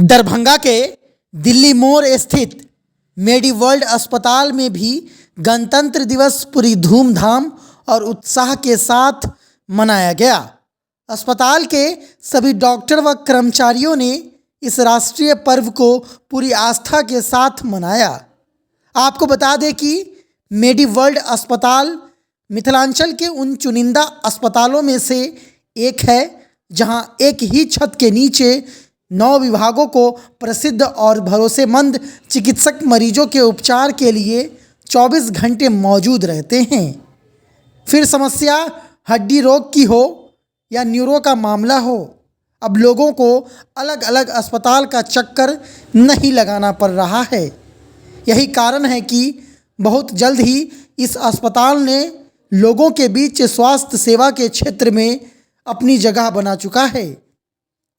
दरभंगा के दिल्ली मोड़ स्थित मेडीवर्ल्ड अस्पताल में भी गणतंत्र दिवस पूरी धूमधाम और उत्साह के साथ मनाया गया। अस्पताल के सभी डॉक्टर व कर्मचारियों ने इस राष्ट्रीय पर्व को पूरी आस्था के साथ मनाया। आपको बता दें कि मेडीवर्ल्ड अस्पताल मिथिलांचल के उन चुनिंदा अस्पतालों में से एक है जहां एक ही छत के नीचे 9 विभागों को प्रसिद्ध और भरोसेमंद चिकित्सक मरीजों के उपचार के लिए 24 घंटे मौजूद रहते हैं। फिर समस्या हड्डी रोग की हो या न्यूरो का मामला हो, अब लोगों को अलग अलग अस्पताल का चक्कर नहीं लगाना पड़ रहा है। यही कारण है कि बहुत जल्द ही इस अस्पताल ने लोगों के बीच स्वास्थ्य सेवा के क्षेत्र में अपनी जगह बना चुका है।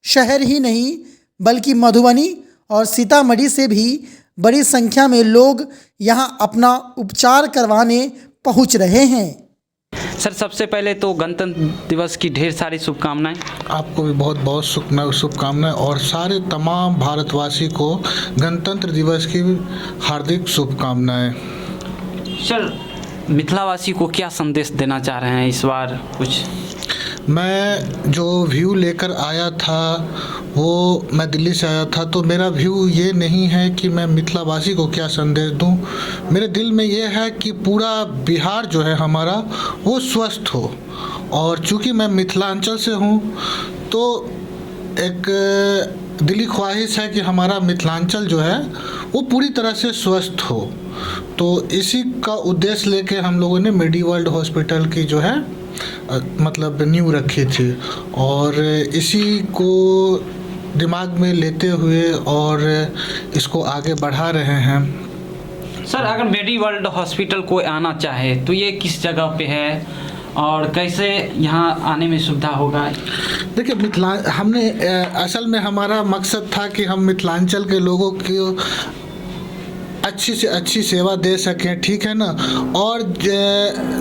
शहर ही नहीं बल्कि मधुबनी और सीतामढ़ी से भी बड़ी संख्या में लोग यहां अपना उपचार करवाने पहुंच रहे हैं। सर, सबसे पहले तो गणतंत्र दिवस की ढेर सारी शुभकामनाएं। आपको भी बहुत बहुत शुभकामनाएं और सारे तमाम भारतवासी को गणतंत्र दिवस की हार्दिक शुभकामनाएं। सर, मिथिलावासी को क्या संदेश देना चाह रहे हैं इस बार? कुछ मैं जो व्यू लेकर आया था वो मैं दिल्ली से आया था, तो मेरा व्यू ये नहीं है कि मैं मिथिलावासी को क्या संदेश दूं। मेरे दिल में ये है कि पूरा बिहार जो है हमारा वो स्वस्थ हो, और चूँकि मैं मिथिलांचल से हूँ तो एक दिली ख्वाहिश है कि हमारा मिथिलांचल जो है वो पूरी तरह से स्वस्थ हो। तो इसी का उद्देश्य लेके हम लोगों ने मेडीवर्ल्ड हॉस्पिटल की जो है मतलब नींव रखी थी, और इसी को दिमाग में लेते हुए और इसको आगे बढ़ा रहे हैं। सर, अगर मेडीवर्ल्ड हॉस्पिटल कोई आना चाहे तो ये किस जगह पे है और कैसे यहाँ आने में सुविधा होगा? देखिए, हमने असल में हमारा मकसद था कि हम मिथिलांचल के लोगों को अच्छी से अच्छी सेवा दे सकें, ठीक है ना। और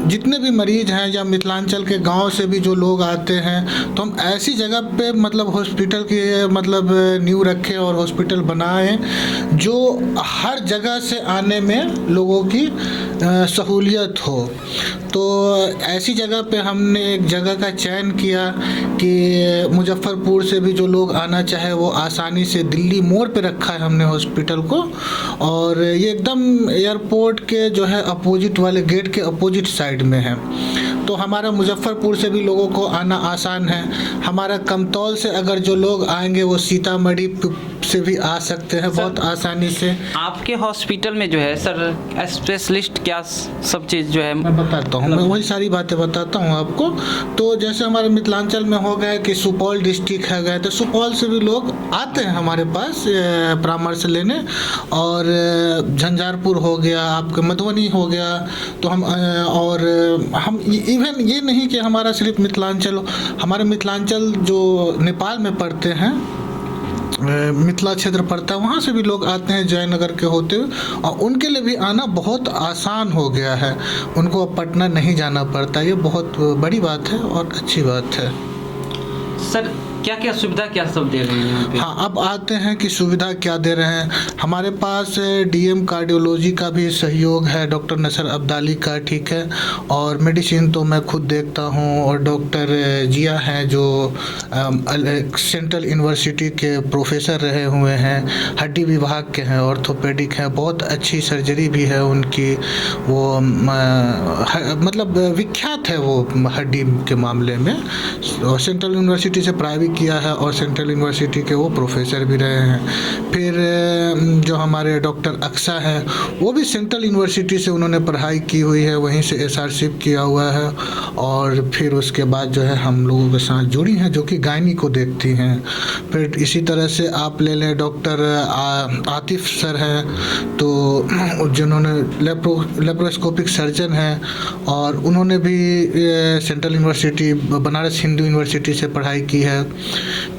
जितने भी मरीज हैं या मिथिलांचल के गांव से भी जो लोग आते हैं, तो हम ऐसी जगह पे मतलब हॉस्पिटल की मतलब नींव रखें और हॉस्पिटल बनाएं जो हर जगह से आने में लोगों की सहूलियत हो। तो ऐसी जगह पे हमने एक जगह का चयन किया कि मुजफ्फरपुर से भी जो लोग आना चाहे वो आसानी से, दिल्ली मोड़ पे रखा है हमने हॉस्पिटल को, और ये एकदम एयरपोर्ट के जो है अपोजिट वाले गेट के अपोजिट साइड में है। तो हमारा मुजफ्फरपुर से भी लोगों को आना आसान है। हमारा कमतौल से अगर जो लोग आएंगे वो सीतामढ़ी से भी आ सकते हैं बहुत आसानी से। आपके हॉस्पिटल में जो है सर स्पेशलिस्ट क्या सब चीज़ जो है मैं बताता हूँ, मैं वही सारी बातें बताता हूँ आपको। तो जैसे हमारे मिथिलांचल में हो गया कि सुपौल डिस्ट्रिक्ट है गए, तो सुपौल से भी लोग आते हैं हमारे पास परामर्श लेने, और झंझारपुर हो गया, आपका मधुबनी हो गया। तो हम इवन ये नहीं कि हमारा सिर्फ मिथिलांचल, हमारे मिथिलांचल जो नेपाल में पड़ते हैं, मिथिला क्षेत्र पड़ता है, वहाँ से भी लोग आते हैं जयनगर के होते हुए, और उनके लिए भी आना बहुत आसान हो गया है। उनको अब पटना नहीं जाना पड़ता। ये बहुत बड़ी बात है और अच्छी बात है। सर, क्या क्या सुविधा क्या सब दे रहे हैं यहाँ पे? हाँ, अब आते हैं कि सुविधा क्या दे रहे हैं। हमारे पास डीएम कार्डियोलॉजी का भी सहयोग है, डॉक्टर नसर अब्दाली का, ठीक है। और मेडिसिन तो मैं खुद देखता हूँ, और डॉक्टर जिया हैं जो सेंट्रल यूनिवर्सिटी के प्रोफेसर रहे हुए हैं, हड्डी विभाग के हैं, ऑर्थोपेडिक हैं, बहुत अच्छी सर्जरी भी है उनकी। वो मतलब विख्यात है वो हड्डी के मामले में, सेंट्रल यूनिवर्सिटी से प्राइवेट किया है, और सेंट्रल यूनिवर्सिटी के वो प्रोफेसर भी रहे हैं। फिर जो हमारे डॉक्टर अक्सा हैं, वो भी सेंट्रल यूनिवर्सिटी से उन्होंने पढ़ाई की हुई है, वहीं से एसआरशिप किया हुआ है। और फिर उसके बाद जो है हम लोगों के साथ जुड़ी हैं जो कि गायनी को देखती हैं। फिर इसी तरह से आप ले लें डॉक्टर आतिफ सर हैं, तो जिन्होंने लेप्रोस्कोपिक सर्जन हैं, और उन्होंने भी central university Banaras Hindu university से पढ़ाई की है।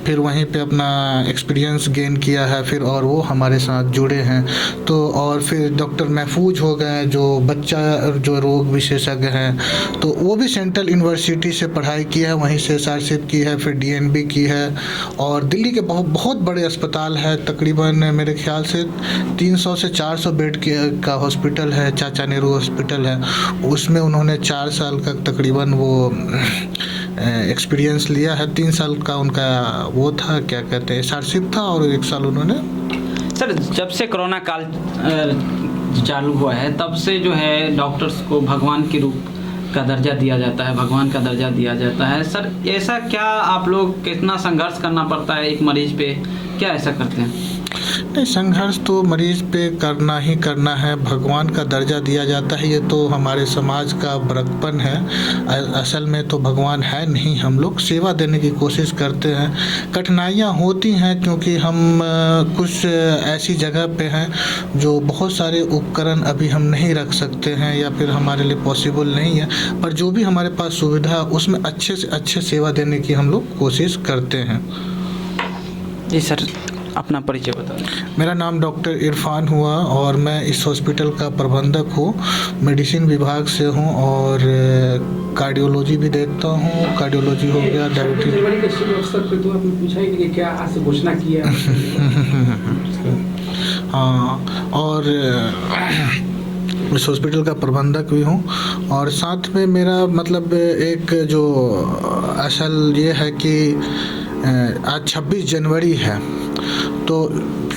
फिर वहीं पे अपना एक्सपीरियंस गेन किया है फिर, और वो हमारे साथ जुड़े हैं। तो और फिर डॉक्टर महफूज हो गए जो बच्चा जो रोग विशेषज्ञ हैं, तो वो भी सेंट्रल यूनिवर्सिटी से पढ़ाई की है, वहीं से SRCP की है, फिर DNB की है। और दिल्ली के बहुत बहुत बड़े अस्पताल है, तकरीबन मेरे ख्याल से 300 से 400 बेड का हॉस्पिटल है, चाचा नेहरू हॉस्पिटल है। उसमें उन्होंने 4 साल का तकरीबन वो एक्सपीरियंस लिया है। 3 साल का उनका वो था, क्या कहते हैं, SRCP था, और 1 साल उन्होंने। सर, जब से कोरोना काल चालू हुआ है तब से जो है डॉक्टर्स को भगवान के रूप का दर्जा दिया जाता है, भगवान का दर्जा दिया जाता है। सर, ऐसा क्या आप लोग कितना संघर्ष करना पड़ता है एक मरीज पे, क्या ऐसा करते हैं? नहीं, संघर्ष तो मरीज पे करना ही करना है। भगवान का दर्जा दिया जाता है, ये तो हमारे समाज का बड़कपन है। असल में तो भगवान है नहीं, हम लोग सेवा देने की कोशिश करते हैं। कठिनाइयाँ होती हैं क्योंकि हम कुछ ऐसी जगह पे हैं जो बहुत सारे उपकरण अभी हम नहीं रख सकते हैं, या फिर हमारे लिए पॉसिबल नहीं है। पर जो भी हमारे पास सुविधा है उसमें अच्छे से अच्छे सेवा देने की हम लोग कोशिश करते हैं। जी सर, अपना परिचय बताएं। मेरा नाम डॉक्टर इरफान हुआ और मैं इस हॉस्पिटल का प्रबंधक हूँ। मेडिसिन विभाग से हूँ और कार्डियोलॉजी भी देखता हूँ। कार्डियोलॉजी हो गया, डायबिटीज। तो आपने पूछा ही नहीं कि क्या आज से घोषणा किया। हाँ, और इस हॉस्पिटल का प्रबंधक भी हूँ। और साथ में मेरा मतलब एक जो असल ये है कि आज 26 जनवरी है, तो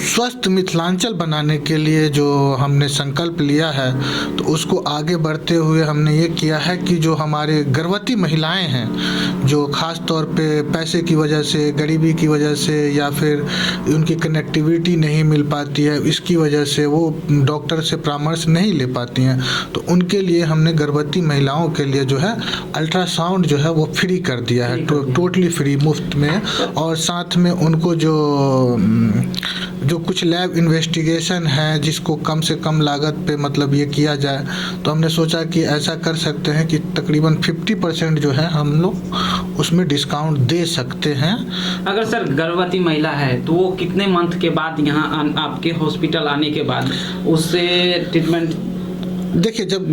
स्वस्थ मिथिलांचल बनाने के लिए जो हमने संकल्प लिया है, तो उसको आगे बढ़ते हुए हमने ये किया है कि जो हमारे गर्भवती महिलाएं हैं, जो ख़ास तौर पे पैसे की वजह से, गरीबी की वजह से, या फिर उनकी कनेक्टिविटी नहीं मिल पाती है, इसकी वजह से वो डॉक्टर से परामर्श नहीं ले पाती हैं, तो उनके लिए हमने गर्भवती महिलाओं के लिए जो है अल्ट्रासाउंड जो है वो फ्री कर दिया है, टोटली फ्री, मुफ्त में। और साथ में उनको जो कुछ लैब इन्वेस्टिगेशन है जिसको कम से कम लागत पे मतलब ये किया जाए, तो हमने सोचा कि ऐसा कर सकते हैं कि तकरीबन 50% जो है हम लोग उसमें डिस्काउंट दे सकते हैं। अगर सर गर्भवती महिला है तो वो कितने मंथ के बाद यहाँ आपके हॉस्पिटल आने के बाद उससे ट्रीटमेंट? देखिए, जब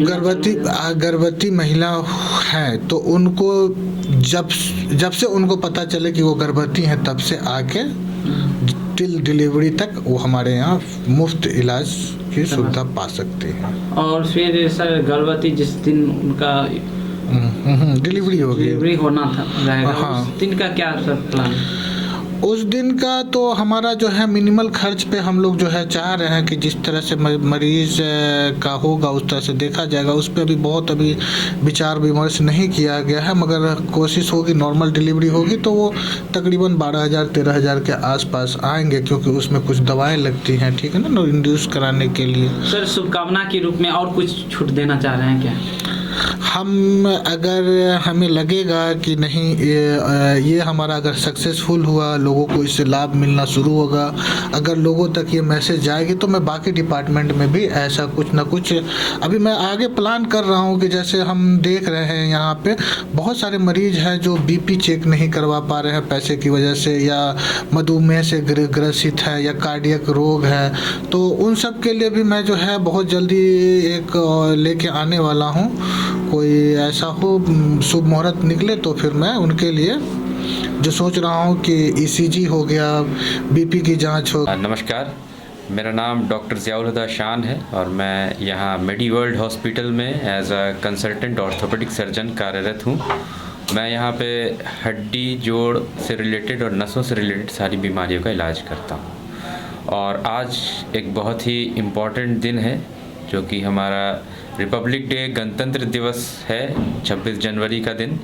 गर्भवती महिला है तो उनको जब से उनको पता चले कि वो गर्भवती हैं तब से आके टिल डिलीवरी तक वो हमारे यहाँ मुफ्त इलाज की सुविधा पा सकते हैं। और फिर सर गर्भवती जिस दिन उनका डिलीवरी होना था रहेगा, हाँ, उस दिन का क्या सर प्लान? उस दिन का तो हमारा जो है मिनिमल खर्च पे हम लोग जो है चाह रहे हैं कि जिस तरह से मरीज का होगा उस तरह से देखा जाएगा। उस पर अभी विचार विमर्श नहीं किया गया है, मगर कोशिश होगी, नॉर्मल डिलीवरी होगी तो वो तकरीबन 12,000-13,000 के आसपास आएंगे, क्योंकि उसमें कुछ दवाएं लगती हैं, ठीक है ना, इंड्यूस कराने के लिए। सर, शुभकामना के रूप में और कुछ छूट देना चाह रहे हैं क्या? हम अगर हमें लगेगा कि नहीं ये हमारा अगर सक्सेसफुल हुआ, लोगों को इससे लाभ मिलना शुरू होगा, अगर लोगों तक ये मैसेज जाएगी, तो मैं बाकी डिपार्टमेंट में भी ऐसा कुछ ना कुछ अभी मैं आगे प्लान कर रहा हूँ कि जैसे हम देख रहे हैं यहाँ पे बहुत सारे मरीज हैं जो BP चेक नहीं करवा पा रहे हैं पैसे की वजह से, या मधुमेह से ग्रसित है, या कार्डियक रोग है, तो उन सब के लिए भी मैं जो है बहुत जल्दी एक लेके आने वाला हूँ। कोई ऐसा हो शुभ मुहूर्त निकले तो फिर मैं उनके लिए जो सोच रहा हूँ कि ECG हो गया, BP की जांच हो। नमस्कार, मेरा नाम डॉक्टर ज़ियाउल हुदा शान है और मैं यहाँ मेडीवर्ल्ड हॉस्पिटल में as a consultant orthopaedic surgeon कार्यरत हूँ। मैं यहाँ पे हड्डी जोड़ से रिलेटेड और नसों से रिलेटेड सारी बीमारियों का इलाज करता हूँ। और आज एक बहुत ही इम्पॉर्टेंट दिन है जो कि हमारा रिपब्लिक डे, गणतंत्र दिवस है, 26 जनवरी का दिन।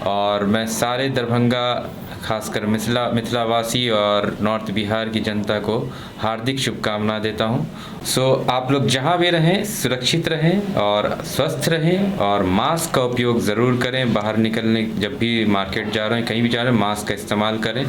और मैं सारे दरभंगा, खासकर मिथिलावासी और नॉर्थ बिहार की जनता को हार्दिक शुभकामना देता हूं। आप लोग जहां भी रहें सुरक्षित रहें और स्वस्थ रहें, और मास्क का उपयोग ज़रूर करें। बाहर निकलने, जब भी मार्केट जा रहे हैं, कहीं भी जा रहे हैं, मास्क का इस्तेमाल करें।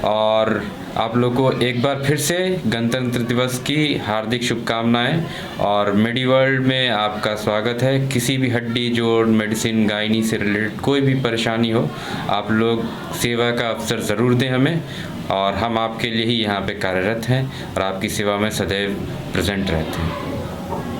और आप लोग को एक बार फिर से गणतंत्र दिवस की हार्दिक शुभकामनाएं और मेडिवर्ल्ड में आपका स्वागत है। किसी भी हड्डी जोड़ मेडिसिन गायनी से रिलेटेड कोई भी परेशानी हो, आप लोग सेवा का अवसर ज़रूर दें हमें, और हम आपके लिए ही यहाँ पे कार्यरत हैं और आपकी सेवा में सदैव प्रेजेंट रहते हैं।